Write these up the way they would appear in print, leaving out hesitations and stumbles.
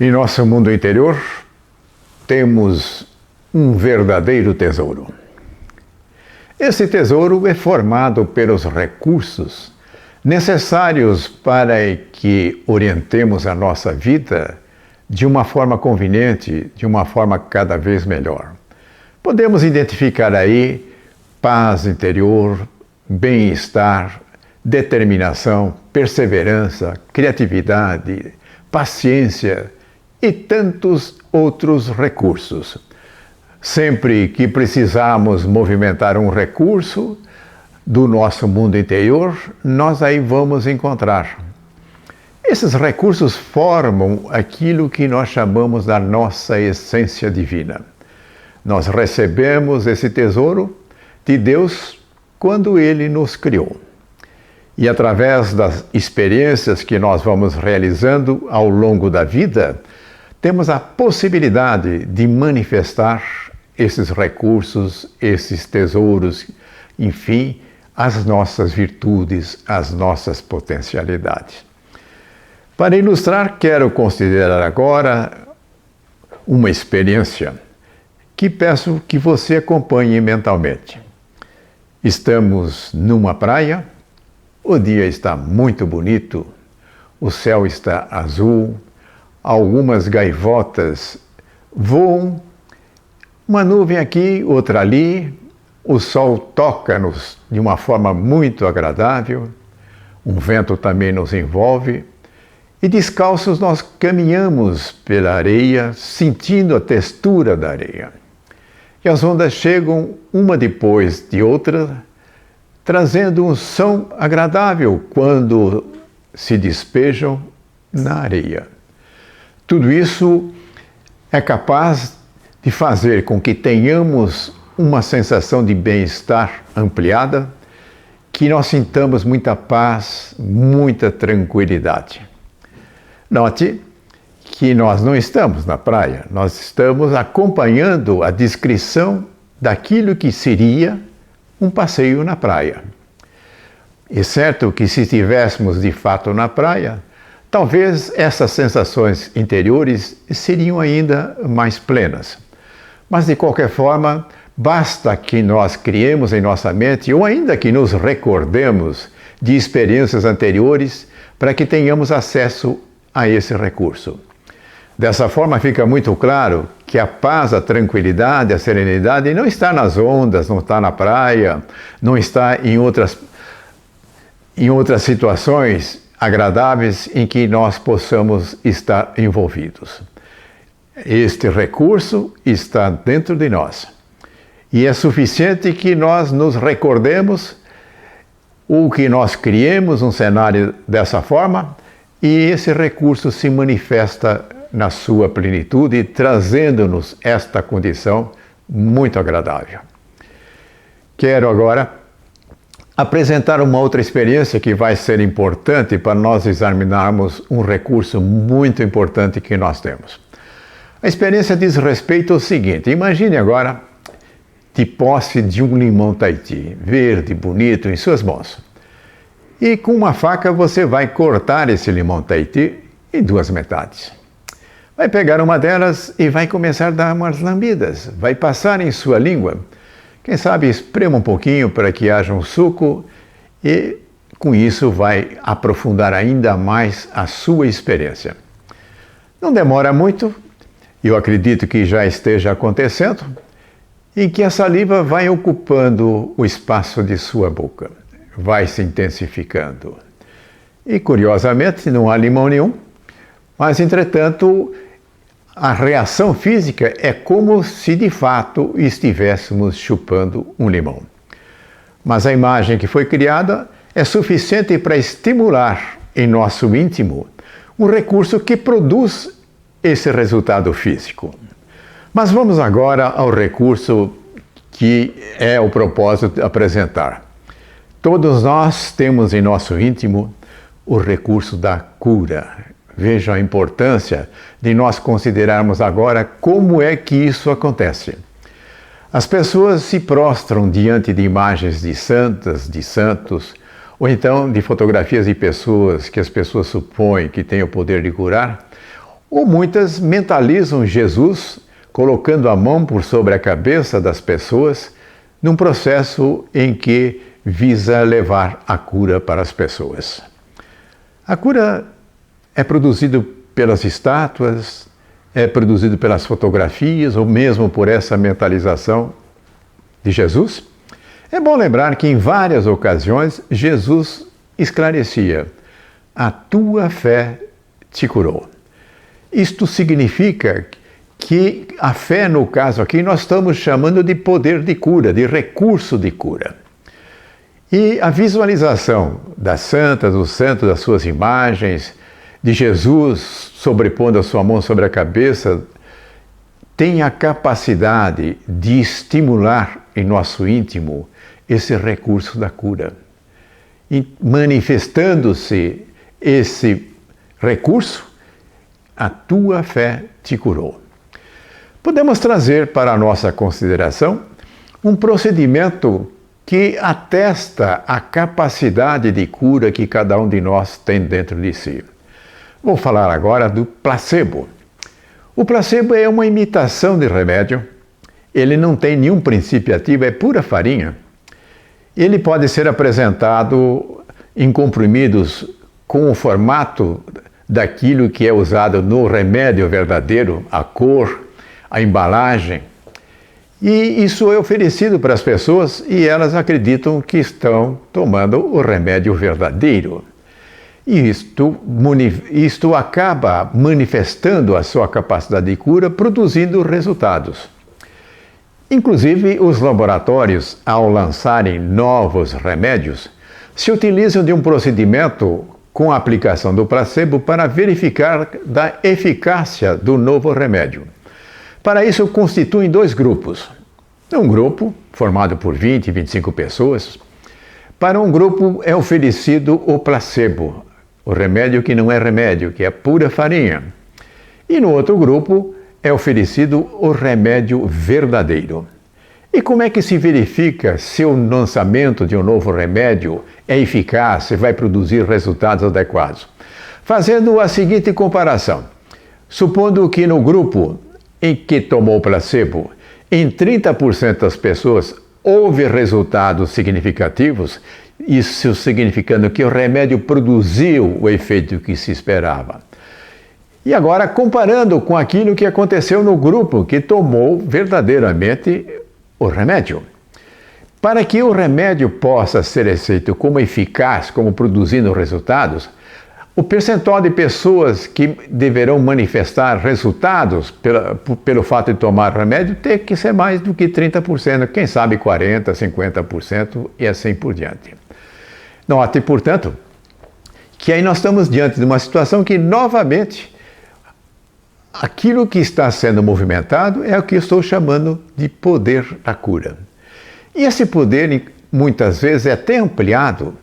Em nosso mundo interior, temos um verdadeiro tesouro. Esse tesouro é formado pelos recursos necessários para que orientemos a nossa vida de uma forma conveniente, de uma forma cada vez melhor. Podemos identificar aí paz interior, bem-estar, determinação, perseverança, criatividade, paciência e tantos outros recursos. Sempre que precisarmos movimentar um recurso do nosso mundo interior, nós aí vamos encontrar. Esses recursos formam aquilo que nós chamamos da nossa essência divina. Nós recebemos esse tesouro de Deus quando Ele nos criou. E através das experiências que nós vamos realizando ao longo da vida, temos a possibilidade de manifestar esses recursos, esses tesouros, enfim, as nossas virtudes, as nossas potencialidades. Para ilustrar, quero considerar agora uma experiência que peço que você acompanhe mentalmente. Estamos numa praia, o dia está muito bonito, o céu está azul, algumas gaivotas voam, uma nuvem aqui, outra ali, o sol toca-nos de uma forma muito agradável, um vento também nos envolve, e descalços nós caminhamos pela areia, sentindo a textura da areia. E as ondas chegam uma depois de outra, trazendo um som agradável quando se despejam na areia. Tudo isso é capaz de fazer com que tenhamos uma sensação de bem-estar ampliada, que nós sintamos muita paz, muita tranquilidade. Note que nós não estamos na praia, nós estamos acompanhando a descrição daquilo que seria um passeio na praia. É certo que se estivéssemos de fato na praia, talvez essas sensações interiores seriam ainda mais plenas. Mas de qualquer forma, basta que nós criemos em nossa mente, ou ainda que nos recordemos de experiências anteriores, para que tenhamos acesso a esse recurso. Dessa forma fica muito claro que a paz, a tranquilidade, a serenidade não está nas ondas, não está na praia, não está em outras situações agradáveis em que nós possamos estar envolvidos. Este recurso está dentro de nós. E é suficiente que nós nos recordemos ou que nós criemos um cenário dessa forma e esse recurso se manifesta na sua plenitude, trazendo-nos esta condição muito agradável. Quero agora apresentar uma outra experiência que vai ser importante para nós examinarmos um recurso muito importante que nós temos. A experiência diz respeito ao seguinte: imagine agora de posse de um limão Tahiti, verde, bonito, em suas mãos. E com uma faca você vai cortar esse limão Tahiti em duas metades. Vai pegar uma delas e vai começar a dar umas lambidas, vai passar em sua língua. Quem sabe esprema um pouquinho para que haja um suco e com isso vai aprofundar ainda mais a sua experiência. Não demora muito, eu acredito que já esteja acontecendo, em que a saliva vai ocupando o espaço de sua boca, vai se intensificando. E curiosamente não há limão nenhum, mas entretanto a reação física é como se de fato estivéssemos chupando um limão. Mas a imagem que foi criada é suficiente para estimular em nosso íntimo um recurso que produz esse resultado físico. Mas vamos agora ao recurso que é o propósito de apresentar. Todos nós temos em nosso íntimo o recurso da cura. Vejam a importância de nós considerarmos agora como é que isso acontece. As pessoas se prostram diante de imagens de santas, de santos, ou então de fotografias de pessoas que as pessoas supõem que têm o poder de curar, Ou muitas mentalizam Jesus colocando a mão por sobre a cabeça das pessoas num processo em que visa levar a cura para as pessoas. A cura é produzida pelas estátuas, é produzida pelas fotografias ou mesmo por essa mentalização de Jesus? É bom lembrar que em várias ocasiões Jesus esclarecia: a tua fé te curou. Isto significa que a fé, no caso aqui, nós estamos chamando de poder de cura, de recurso de cura. E a visualização das santas, dos santos, das suas imagens, de Jesus sobrepondo a sua mão sobre a cabeça, tem a capacidade de estimular em nosso íntimo esse recurso da cura. E manifestando-se esse recurso, a tua fé te curou. Podemos trazer para a nossa consideração um procedimento que atesta a capacidade de cura que cada um de nós tem dentro de si. Vou falar agora do placebo. O placebo é uma imitação de remédio. Ele não tem nenhum princípio ativo, é pura farinha. Ele pode ser apresentado em comprimidos com o formato daquilo que é usado no remédio verdadeiro, a cor, a embalagem. E isso é oferecido para as pessoas e elas acreditam que estão tomando o remédio verdadeiro. E isto acaba manifestando a sua capacidade de cura, produzindo resultados. Inclusive, os laboratórios, ao lançarem novos remédios, se utilizam de um procedimento com a aplicação do placebo para verificar da eficácia do novo remédio. Para isso, constituem dois grupos. Um grupo, formado por 20, 25 pessoas. Para um grupo é oferecido o placebo, o remédio que não é remédio, que é pura farinha. E no outro grupo é oferecido o remédio verdadeiro. E como é que se verifica se o lançamento de um novo remédio é eficaz, se vai produzir resultados adequados? Fazendo a seguinte comparação. Supondo que no grupo em que tomou placebo, em 30% das pessoas houve resultados significativos, isso significando que o remédio produziu o efeito que se esperava. E agora, comparando com aquilo que aconteceu no grupo que tomou verdadeiramente o remédio. Para que o remédio possa ser aceito como eficaz, como produzindo resultados, o percentual de pessoas que deverão manifestar resultados pelo fato de tomar remédio tem que ser mais do que 30%, quem sabe 40%, 50% e assim por diante. Note, portanto, que aí nós estamos diante de uma situação que, novamente, aquilo que está sendo movimentado é o que eu estou chamando de poder da cura. E esse poder, muitas vezes, é até ampliado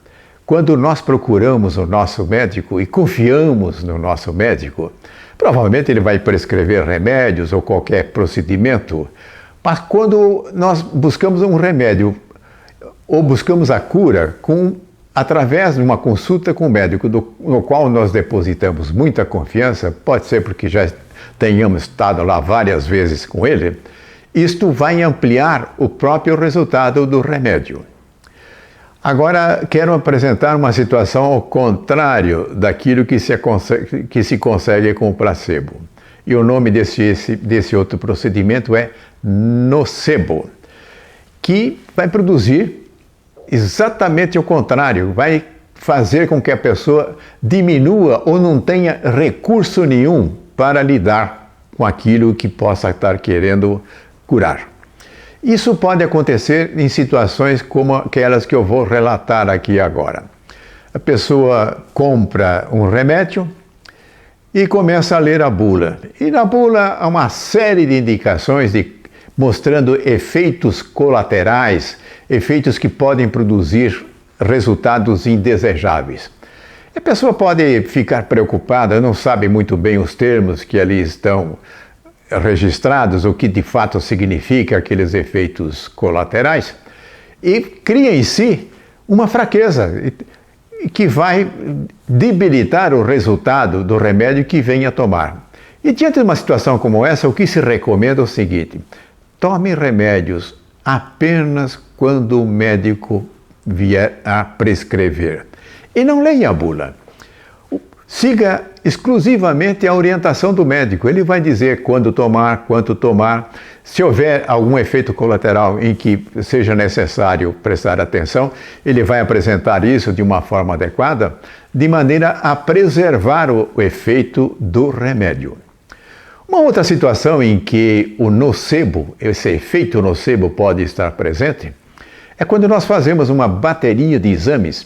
quando nós procuramos o nosso médico e confiamos no nosso médico. Provavelmente ele vai prescrever remédios ou qualquer procedimento, mas quando nós buscamos um remédio ou buscamos a cura através de uma consulta com o médico, no qual nós depositamos muita confiança, pode ser porque já tenhamos estado lá várias vezes com ele, isto vai ampliar o próprio resultado do remédio. Agora, quero apresentar uma situação ao contrário daquilo que se consegue com o placebo. E o nome desse outro procedimento é nocebo, que vai produzir exatamente o contrário, vai fazer com que a pessoa diminua ou não tenha recurso nenhum para lidar com aquilo que possa estar querendo curar. Isso pode acontecer em situações como aquelas que eu vou relatar aqui agora. A pessoa compra um remédio e começa a ler a bula. E na bula há uma série de indicações mostrando efeitos colaterais, efeitos que podem produzir resultados indesejáveis. A pessoa pode ficar preocupada, não sabe muito bem os termos que ali estão registrados, o que de fato significa aqueles efeitos colaterais, e cria em si uma fraqueza que vai debilitar o resultado do remédio que venha tomar. E diante de uma situação como essa, o que se recomenda é o seguinte: tome remédios apenas quando o médico vier a prescrever. E não leia a bula. Siga exclusivamente a orientação do médico. Ele vai dizer quando tomar, quanto tomar. Se houver algum efeito colateral em que seja necessário prestar atenção, ele vai apresentar isso de uma forma adequada, de maneira a preservar o efeito do remédio. Uma outra situação em que o nocebo, esse efeito nocebo pode estar presente, é quando nós fazemos uma bateria de exames.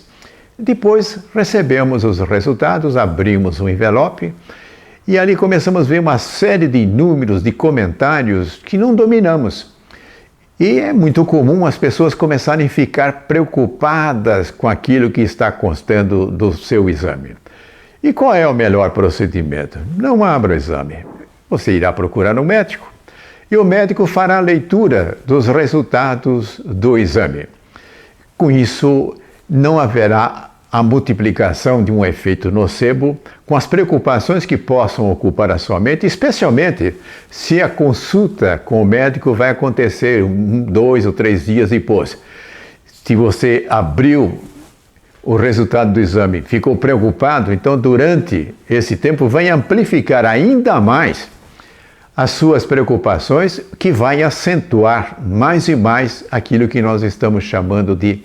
Depois recebemos os resultados, abrimos o envelope e ali começamos a ver uma série de números, de comentários que não dominamos. E é muito comum as pessoas começarem a ficar preocupadas com aquilo que está constando do seu exame. E qual é o melhor procedimento? Não abra o exame. Você irá procurar um médico e o médico fará a leitura dos resultados do exame. Com isso, não haverá a multiplicação de um efeito nocebo com as preocupações que possam ocupar a sua mente, especialmente se a consulta com o médico vai acontecer 2 ou 3 dias depois. Se você abriu o resultado do exame, ficou preocupado, então durante esse tempo vai amplificar ainda mais as suas preocupações, que vai acentuar mais e mais aquilo que nós estamos chamando de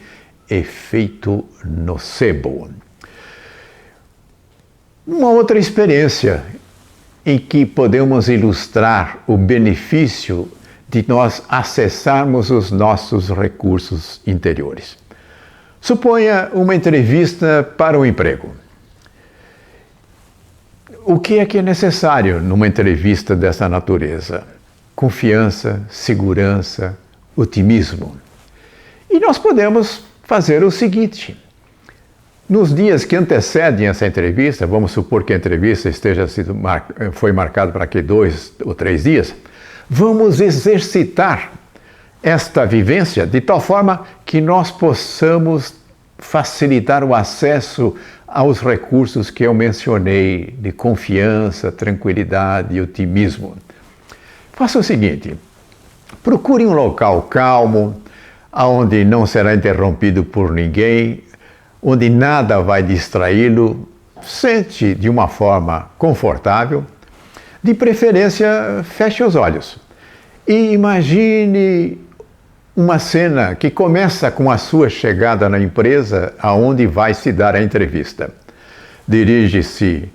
efeito nocebo. Uma outra experiência em que podemos ilustrar o benefício de nós acessarmos os nossos recursos interiores. Suponha uma entrevista para um emprego. O que é necessário numa entrevista dessa natureza? Confiança, segurança, otimismo. E nós podemos fazer o seguinte: nos dias que antecedem essa entrevista, vamos supor que a entrevista foi marcada para que 2 ou 3 dias, vamos exercitar esta vivência de tal forma que nós possamos facilitar o acesso aos recursos que eu mencionei, de confiança, tranquilidade e otimismo. Faça o seguinte: procure um local calmo, onde não será interrompido por ninguém, onde nada vai distraí-lo. Sente de uma forma confortável, de preferência feche os olhos e imagine uma cena que começa com a sua chegada na empresa aonde vai se dar a entrevista. Dirige-se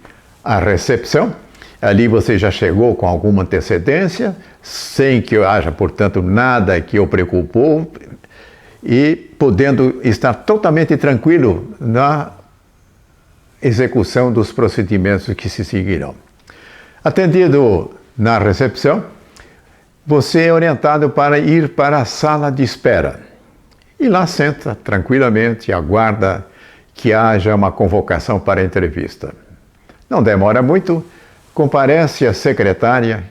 à recepção, ali você já chegou com alguma antecedência, sem que haja, portanto, nada que o preocupou, e podendo estar totalmente tranquilo na execução dos procedimentos que se seguirão. Atendido na recepção, você é orientado para ir para a sala de espera. E lá senta tranquilamente e aguarda que haja uma convocação para a entrevista. Não demora muito, comparece a secretária,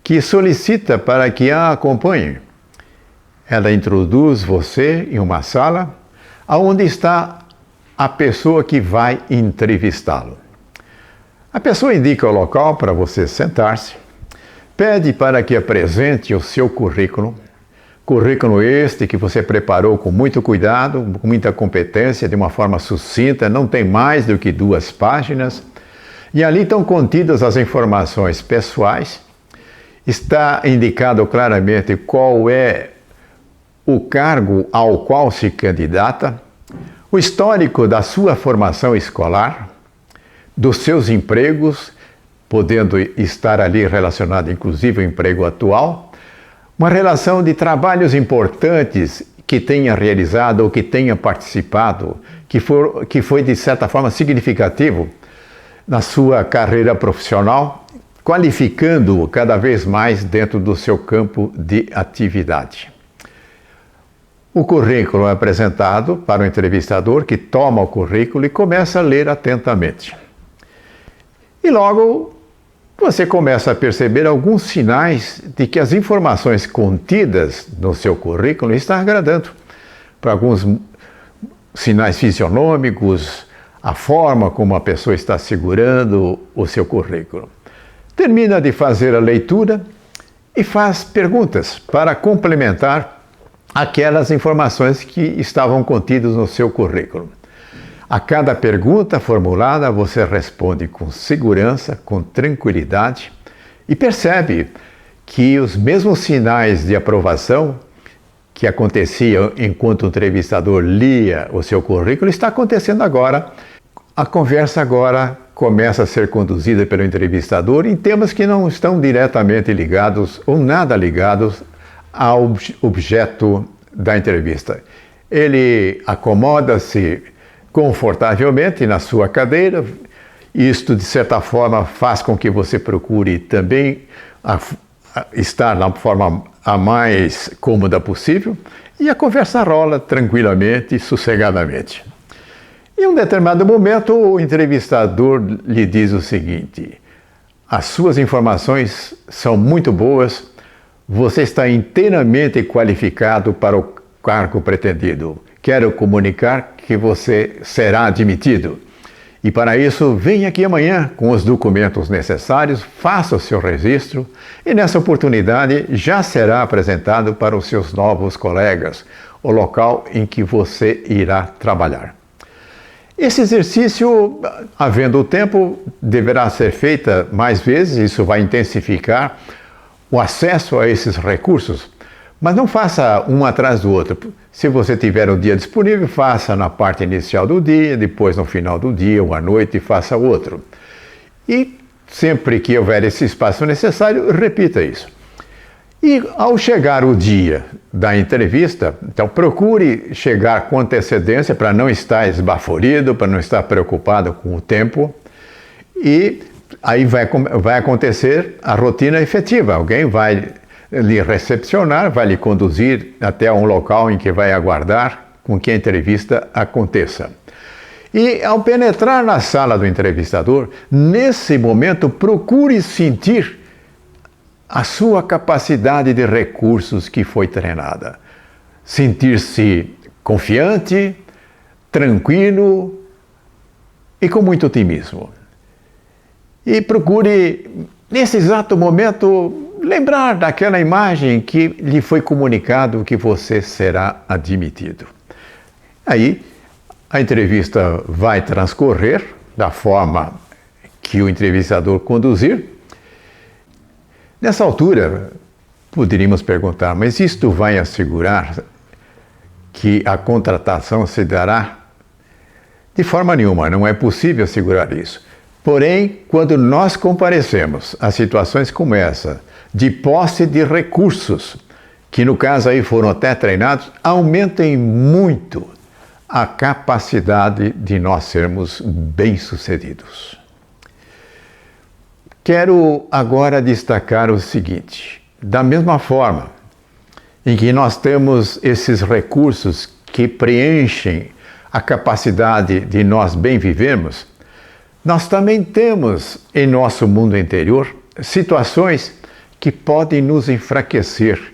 que solicita para que a acompanhe. Ela introduz você em uma sala onde está a pessoa que vai entrevistá-lo. A pessoa indica o local para você sentar-se, pede para que apresente o seu currículo este que você preparou com muito cuidado, com muita competência, de uma forma sucinta, não tem mais do que 2 páginas, e ali estão contidas as informações pessoais, está indicado claramente qual é o cargo ao qual se candidata, o histórico da sua formação escolar, dos seus empregos, podendo estar ali relacionado inclusive ao emprego atual, uma relação de trabalhos importantes que tenha realizado ou que tenha participado, que foi de certa forma significativo na sua carreira profissional, qualificando-o cada vez mais dentro do seu campo de atividade. O currículo é apresentado para o entrevistador, que toma o currículo e começa a ler atentamente. E logo você começa a perceber alguns sinais de que as informações contidas no seu currículo estão agradando. Para alguns sinais fisionômicos, a forma como a pessoa está segurando o seu currículo. termina de fazer a leitura e faz perguntas para complementar aquelas informações que estavam contidas no seu currículo. A cada pergunta formulada, você responde com segurança, com tranquilidade e percebe que os mesmos sinais de aprovação que aconteciam enquanto o entrevistador lia o seu currículo está acontecendo agora. A conversa agora começa a ser conduzida pelo entrevistador em temas que não estão diretamente ligados ou nada ligados ao objeto da entrevista. Ele acomoda-se confortavelmente na sua cadeira. Isto, de certa forma, faz com que você procure também estar na forma a mais cômoda possível e a conversa rola tranquilamente e sossegadamente. Em um determinado momento, o entrevistador lhe diz o seguinte: as suas informações são muito boas, você está inteiramente qualificado para o cargo pretendido. Quero comunicar que você será admitido. E para isso, venha aqui amanhã com os documentos necessários, faça o seu registro e nessa oportunidade já será apresentado para os seus novos colegas o local em que você irá trabalhar. Esse exercício, havendo o tempo, deverá ser feito mais vezes, isso vai intensificar o acesso a esses recursos. Mas não faça um atrás do outro. Se você tiver um dia disponível, faça na parte inicial do dia, depois no final do dia ou à noite, faça outro. E sempre que houver esse espaço necessário, repita isso. E ao chegar o dia da entrevista, então procure chegar com antecedência para não estar esbaforido, para não estar preocupado com o tempo. E aí vai acontecer a rotina efetiva. Alguém vai lhe recepcionar, vai lhe conduzir até um local em que vai aguardar com que a entrevista aconteça. E ao penetrar na sala do entrevistador, nesse momento procure sentir a sua capacidade de recursos que foi treinada. Sentir-se confiante, tranquilo e com muito otimismo. E procure, nesse exato momento, lembrar daquela imagem que lhe foi comunicado que você será admitido. Aí, a entrevista vai transcorrer da forma que o entrevistador conduzir. Nessa altura, poderíamos perguntar, mas isto vai assegurar que a contratação se dará? De forma nenhuma, não é possível assegurar isso. Porém, quando nós comparecemos a situações como essa, de posse de recursos, que no caso aí foram até treinados, aumentem muito a capacidade de nós sermos bem-sucedidos. Quero agora destacar o seguinte: da mesma forma em que nós temos esses recursos que preenchem a capacidade de nós bem vivermos, nós também temos em nosso mundo interior situações que podem nos enfraquecer,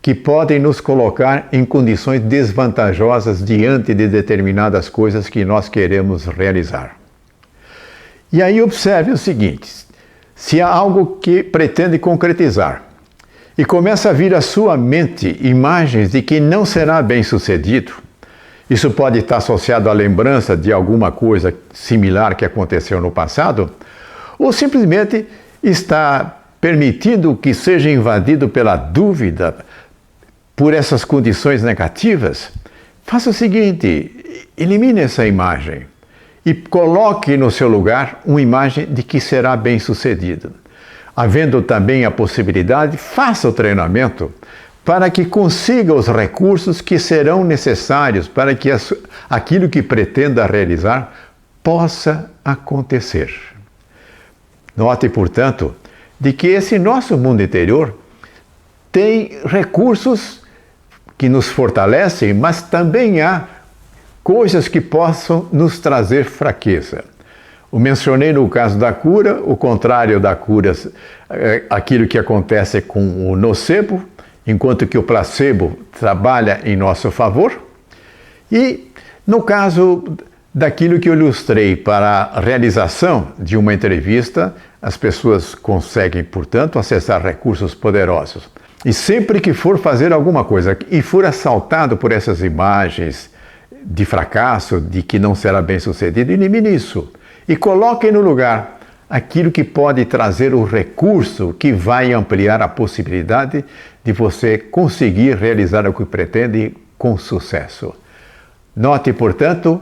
que podem nos colocar em condições desvantajosas diante de determinadas coisas que nós queremos realizar. E aí observe o seguinte: se há algo que pretende concretizar e começa a vir à sua mente imagens de que não será bem sucedido, isso pode estar associado à lembrança de alguma coisa similar que aconteceu no passado, ou simplesmente está permitindo que seja invadido pela dúvida, por essas condições negativas, faça o seguinte: elimine essa imagem e coloque no seu lugar uma imagem de que será bem sucedido. Havendo também a possibilidade, faça o treinamento para que consiga os recursos que serão necessários para que aquilo que pretenda realizar possa acontecer. Note, portanto, de que esse nosso mundo interior tem recursos que nos fortalecem, mas também há coisas que possam nos trazer fraqueza. Eu mencionei no caso da cura, o contrário da cura, aquilo que acontece com o nocebo, enquanto que o placebo trabalha em nosso favor. E no caso Daquilo que eu ilustrei para a realização de uma entrevista, as pessoas conseguem, portanto, acessar recursos poderosos. E sempre que for fazer alguma coisa e for assaltado por essas imagens de fracasso, de que não será bem sucedido, elimine isso. E coloque no lugar aquilo que pode trazer o recurso que vai ampliar a possibilidade de você conseguir realizar o que pretende com sucesso. Note, portanto,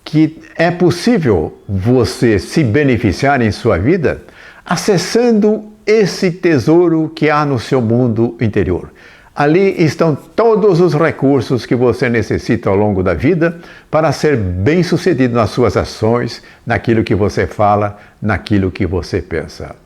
que é possível você se beneficiar em sua vida acessando esse tesouro que há no seu mundo interior. Ali estão todos os recursos que você necessita ao longo da vida para ser bem-sucedido nas suas ações, naquilo que você fala, naquilo que você pensa.